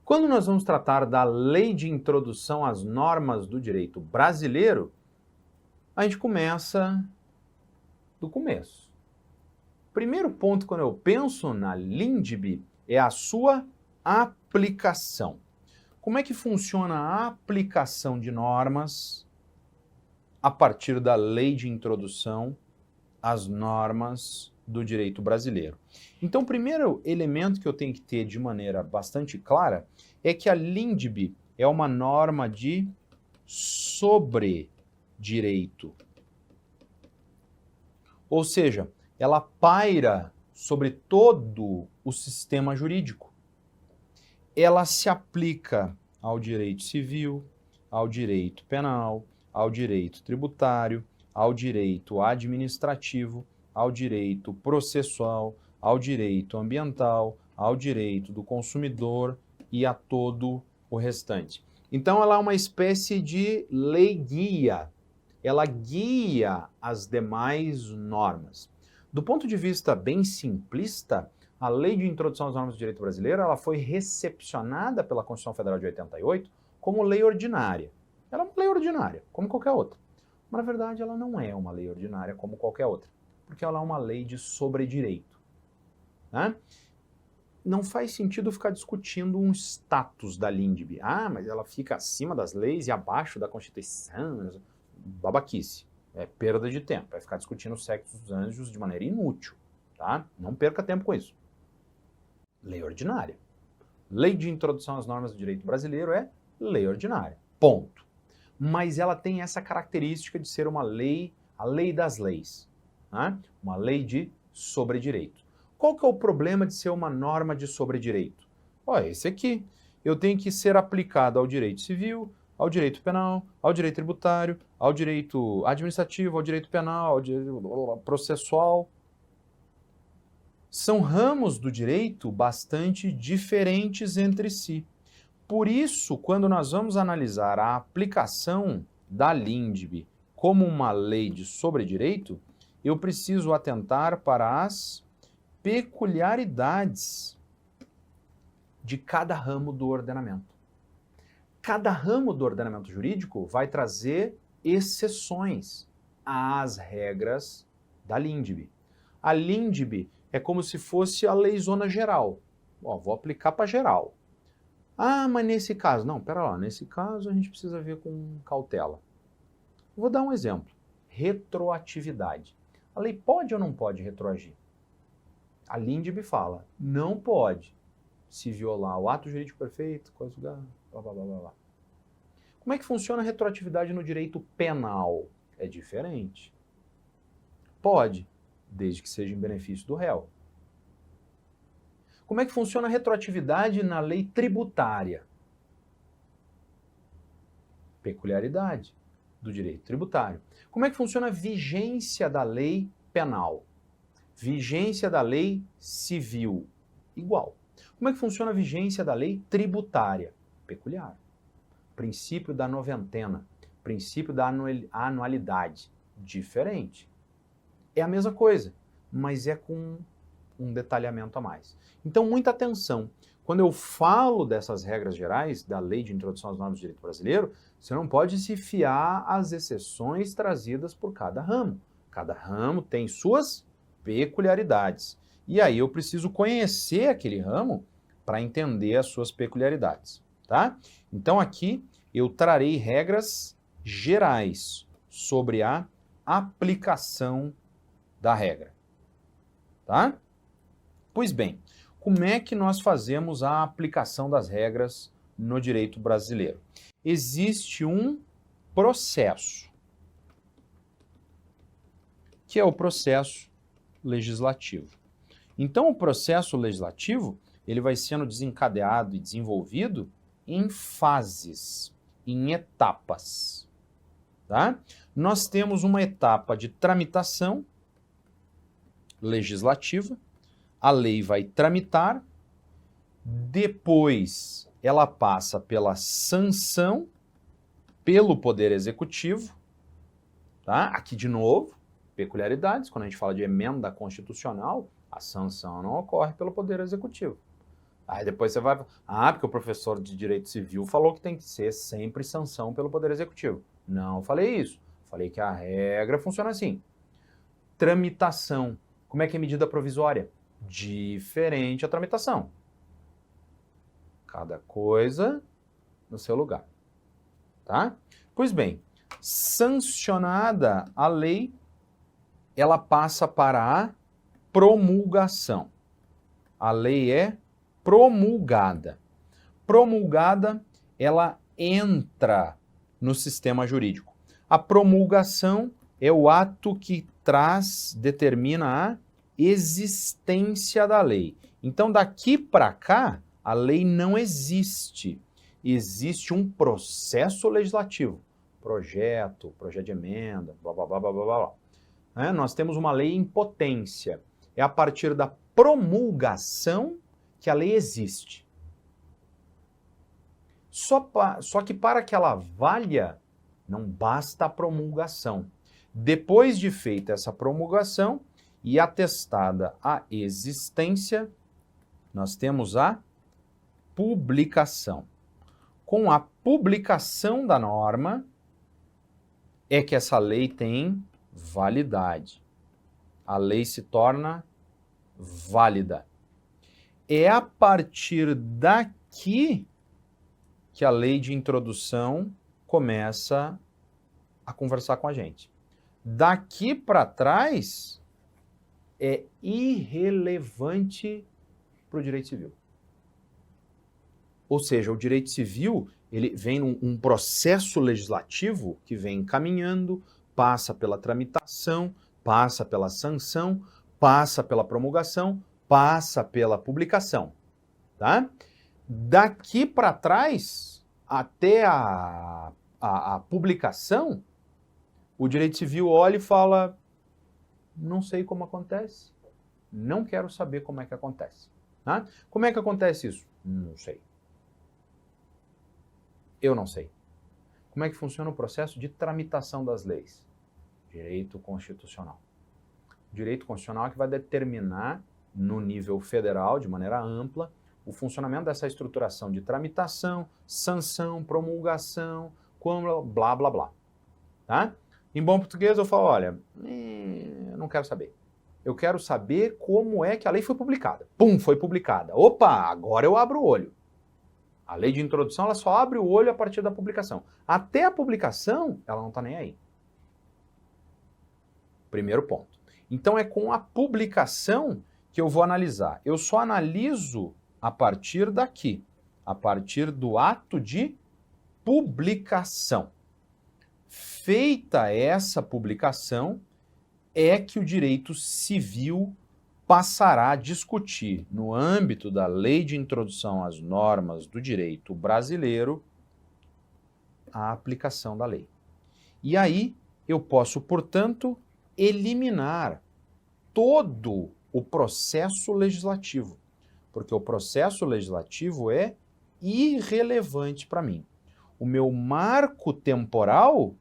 Quando nós vamos tratar da Lei de Introdução às Normas do Direito Brasileiro, a gente começa do começo. Primeiro ponto, quando eu penso na LINDB, é a sua aplicação. Como é que funciona a aplicação de normas a partir da Lei de Introdução às Normas do Direito Brasileiro? Então, o primeiro elemento que eu tenho que ter de maneira bastante clara é que a LINDB é uma norma de sobredireito. Ou seja, ela paira sobre todo o sistema jurídico. Ela se aplica ao direito civil, ao direito penal, ao direito tributário, ao direito administrativo, ao direito processual, ao direito ambiental, ao direito do consumidor e a todo o restante. Então, ela é uma espécie de lei guia. Ela guia as demais normas. Do ponto de vista bem simplista, a Lei de Introdução às Normas do Direito Brasileiro ela foi recepcionada pela Constituição Federal de 88 como lei ordinária. Ela é uma lei ordinária, como qualquer outra. Mas, na verdade, ela não é uma lei ordinária como qualquer outra, porque ela é uma lei de sobredireito. Né? Não faz sentido ficar discutindo um status da LINDB. Ah, mas ela fica acima das leis e abaixo da Constituição. Babaquice. É perda de tempo. Vai ficar discutindo o sexo dos anjos de maneira inútil. Tá? Não perca tempo com isso. Lei ordinária. Lei de Introdução às Normas do Direito Brasileiro é lei ordinária. Ponto. Mas ela tem essa característica de ser uma lei, a lei das leis. Né? Uma lei de sobredireito. Qual que é o problema de ser uma norma de sobredireito? Olha, esse aqui. Eu tenho que ser aplicado ao direito civil, ao direito penal, ao direito tributário, ao direito administrativo, ao direito penal, ao direito processual. São ramos do direito bastante diferentes entre si. Por isso, quando nós vamos analisar a aplicação da LINDB como uma lei de sobredireito, eu preciso atentar para as peculiaridades de cada ramo do ordenamento. Cada ramo do ordenamento jurídico vai trazer exceções às regras da LINDB. A LINDB é como se fosse a leizona geral. Ó, vou aplicar para geral. Ah, mas nesse caso... Não, pera lá. Nesse caso a gente precisa ver com cautela. Vou dar um exemplo. Retroatividade. A lei pode ou não pode retroagir? A LINDB fala, não pode se violar o ato jurídico perfeito, blá, blá, blá, blá, blá. Como é que funciona a retroatividade no direito penal? É diferente. Pode, desde que seja em benefício do réu. Como é que funciona a retroatividade na lei tributária? Peculiaridade do direito tributário. Como é que funciona a vigência da lei penal? Vigência da lei civil, igual. Como é que funciona a vigência da lei tributária? Peculiar. Princípio da noventena, princípio da anualidade, diferente. É a mesma coisa, mas é com um detalhamento a mais. Então, muita atenção. Quando eu falo dessas regras gerais da Lei de Introdução às Normas do Direito Brasileiro, você não pode se fiar às exceções trazidas por cada ramo. Cada ramo tem suas peculiaridades. E aí eu preciso conhecer aquele ramo para entender as suas peculiaridades, tá? Então aqui eu trarei regras gerais sobre a aplicação da regra, tá? Pois bem, como é que nós fazemos a aplicação das regras no direito brasileiro? Existe um processo, que é o processo legislativo. Então, o processo legislativo ele vai sendo desencadeado e desenvolvido em fases, em etapas. Tá? Nós temos uma etapa de tramitação legislativa, a lei vai tramitar, depois ela passa pela sanção pelo Poder Executivo, tá? Aqui de novo, peculiaridades, quando a gente fala de emenda constitucional, a sanção não ocorre pelo Poder Executivo. Aí depois você vai... Ah, porque o professor de Direito Civil falou que tem que ser sempre sanção pelo Poder Executivo. Não falei isso. Falei que a regra funciona assim. Tramitação. Como é que é medida provisória? Diferente a tramitação. Cada coisa no seu lugar. Tá? Pois bem, sancionada a lei, ela passa para a promulgação. A lei é promulgada. Promulgada, ela entra no sistema jurídico. A promulgação é o ato que determina a existência da lei. Então, daqui para cá, a lei não existe. Existe um processo legislativo. Projeto de emenda, blá, blá, blá, blá, blá, blá. Nós temos uma lei em potência. É a partir da promulgação que a lei existe. Só que para que ela valha, não basta a promulgação. Depois de feita essa promulgação e atestada a existência, nós temos a publicação. Com a publicação da norma, é que essa lei tem validade. A lei se torna válida. É a partir daqui que a lei de introdução começa a conversar com a gente. Daqui para trás é irrelevante para o direito civil. Ou seja, o direito civil, ele vem num processo legislativo que vem caminhando, passa pela tramitação, passa pela sanção, passa pela promulgação, passa pela publicação, tá? Daqui para trás, até a publicação, o direito civil olha e fala, não sei como acontece, não quero saber como é que acontece. Tá? Como é que acontece isso? Não sei. Eu não sei. Como é que funciona o processo de tramitação das leis? Direito constitucional. Direito constitucional é que vai determinar, no nível federal, de maneira ampla, o funcionamento dessa estruturação de tramitação, sanção, promulgação, blá, blá, blá. Tá? Em bom português eu falo, olha, eu não quero saber. Eu quero saber como é que a lei foi publicada. Pum, foi publicada. Opa, agora eu abro o olho. A lei de introdução, ela só abre o olho a partir da publicação. Até a publicação, ela não está nem aí. Primeiro ponto. Então é com a publicação que eu vou analisar. Eu só analiso a partir daqui, a partir do ato de publicação. Feita essa publicação, é que o direito civil passará a discutir, no âmbito da Lei de Introdução às Normas do Direito Brasileiro, a aplicação da lei. E aí eu posso, portanto, eliminar todo o processo legislativo, porque o processo legislativo é irrelevante para mim. O meu marco temporal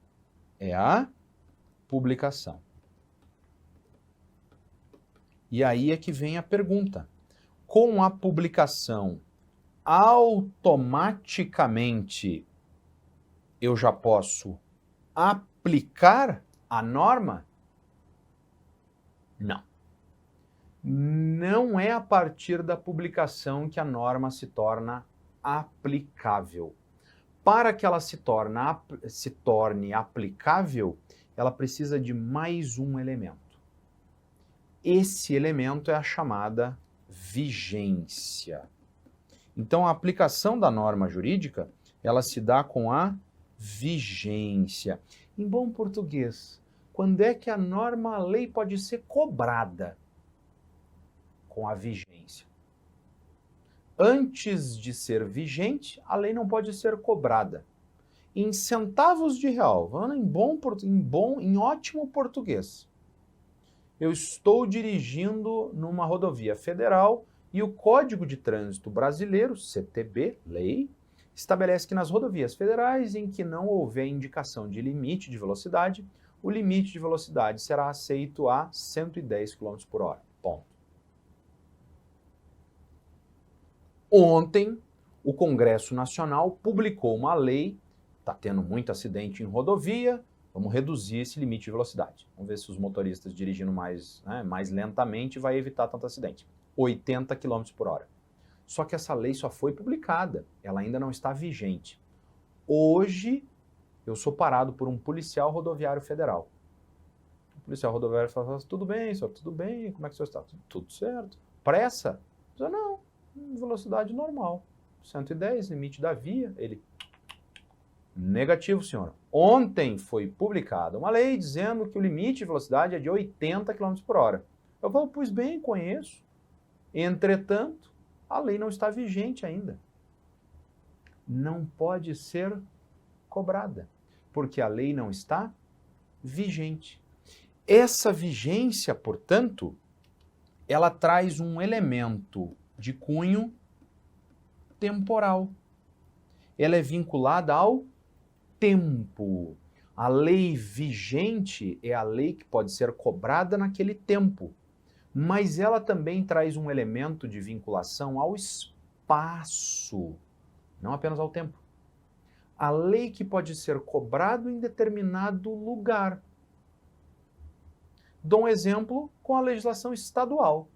é a publicação. E aí é que vem a pergunta. Com a publicação, automaticamente eu já posso aplicar a norma? Não. Não é a partir da publicação que a norma se torna aplicável. Para que ela se torne aplicável, ela precisa de mais um elemento. Esse elemento é a chamada vigência. Então, a aplicação da norma jurídica, ela se dá com a vigência. Em bom português, quando é que a norma, a lei pode ser cobrada? Com a vigência. Antes de ser vigente, a lei não pode ser cobrada. Em centavos de real, em ótimo português. Eu estou dirigindo numa rodovia federal e o Código de Trânsito Brasileiro, CTB, lei, estabelece que nas rodovias federais em que não houver indicação de limite de velocidade, o limite de velocidade será aceito a 110 km por hora. Ponto. Ontem, o Congresso Nacional publicou uma lei, está tendo muito acidente em rodovia, vamos reduzir esse limite de velocidade. Vamos ver se os motoristas dirigindo mais lentamente vai evitar tanto acidente. 80 km por hora. Só que essa lei só foi publicada, ela ainda não está vigente. Hoje, eu sou parado por um policial rodoviário federal. O policial rodoviário fala, tudo bem, senhor, tudo bem, como é que o senhor está? Tudo certo. Pressa? Eu, não, velocidade normal. 110, limite da via. Ele, negativo, senhor. Ontem foi publicada uma lei dizendo que o limite de velocidade é de 80 km por hora. Eu falo, pois bem, conheço. Entretanto, a lei não está vigente ainda. Não pode ser cobrada, porque a lei não está vigente. Essa vigência, portanto, ela traz um elemento de cunho temporal. Ela é vinculada ao tempo. A lei vigente é a lei que pode ser cobrada naquele tempo, mas ela também traz um elemento de vinculação ao espaço, não apenas ao tempo. A lei que pode ser cobrada em determinado lugar. Dou um exemplo com a legislação estadual.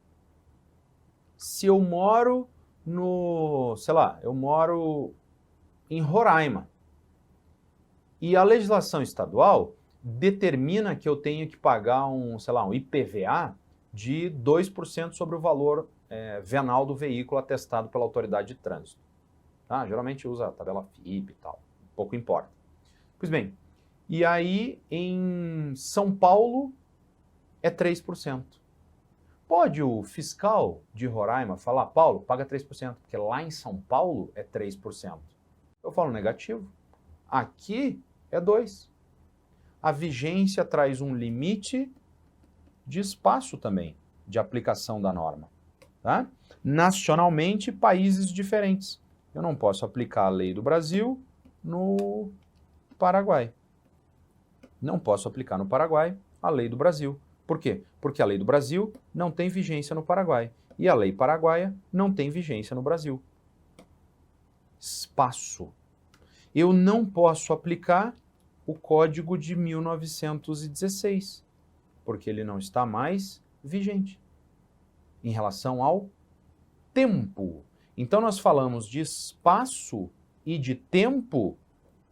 Se eu moro eu moro em Roraima, e a legislação estadual determina que eu tenho que pagar um IPVA de 2% sobre o valor venal do veículo atestado pela autoridade de trânsito. Tá? Geralmente usa a tabela FIP e tal, pouco importa. Pois bem, e aí em São Paulo é 3%. Pode o fiscal de Roraima falar, Paulo, paga 3%, porque lá em São Paulo é 3%. Eu falo negativo. Aqui é 2%. A vigência traz um limite de espaço também, de aplicação da norma. Tá? Nacionalmente, países diferentes. Eu não posso aplicar a lei do Brasil no Paraguai. Não posso aplicar no Paraguai a lei do Brasil. Por quê? Porque a lei do Brasil não tem vigência no Paraguai. E a lei paraguaia não tem vigência no Brasil. Espaço. Eu não posso aplicar o Código de 1916, porque ele não está mais vigente em relação ao tempo. Então nós falamos de espaço e de tempo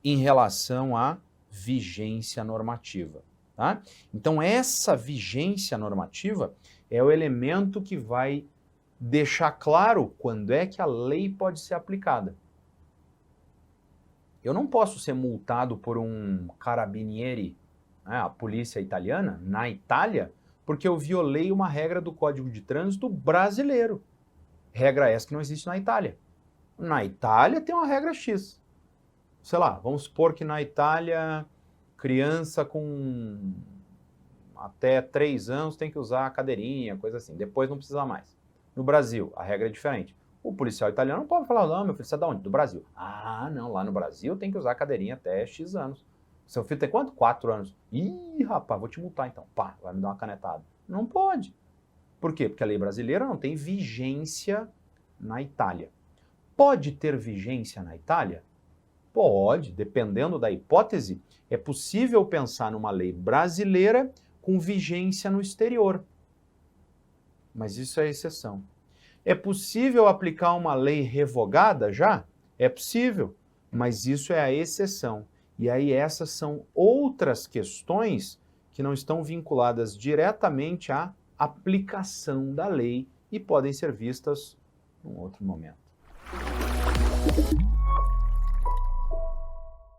em relação à vigência normativa. Tá? Então essa vigência normativa é o elemento que vai deixar claro quando é que a lei pode ser aplicada. Eu não posso ser multado por um carabinieri, a polícia italiana, na Itália, porque eu violei uma regra do Código de Trânsito brasileiro. Regra essa que não existe na Itália. Na Itália tem uma regra X. Sei lá, vamos supor que na Itália, criança com até 3 anos tem que usar a cadeirinha, coisa assim. Depois não precisa mais. No Brasil, a regra é diferente. O policial italiano não pode falar, não, meu filho, você é de onde? Do Brasil. Ah, não, lá no Brasil tem que usar a cadeirinha até X anos. Seu filho tem quanto? 4 anos. Ih, rapaz, vou te multar então. Pá, vai me dar uma canetada. Não pode. Por quê? Porque a lei brasileira não tem vigência na Itália. Pode ter vigência na Itália? Pode, dependendo da hipótese, é possível pensar numa lei brasileira com vigência no exterior. Mas isso é exceção. É possível aplicar uma lei revogada já? É possível, mas isso é a exceção. E aí essas são outras questões que não estão vinculadas diretamente à aplicação da lei e podem ser vistas num outro momento.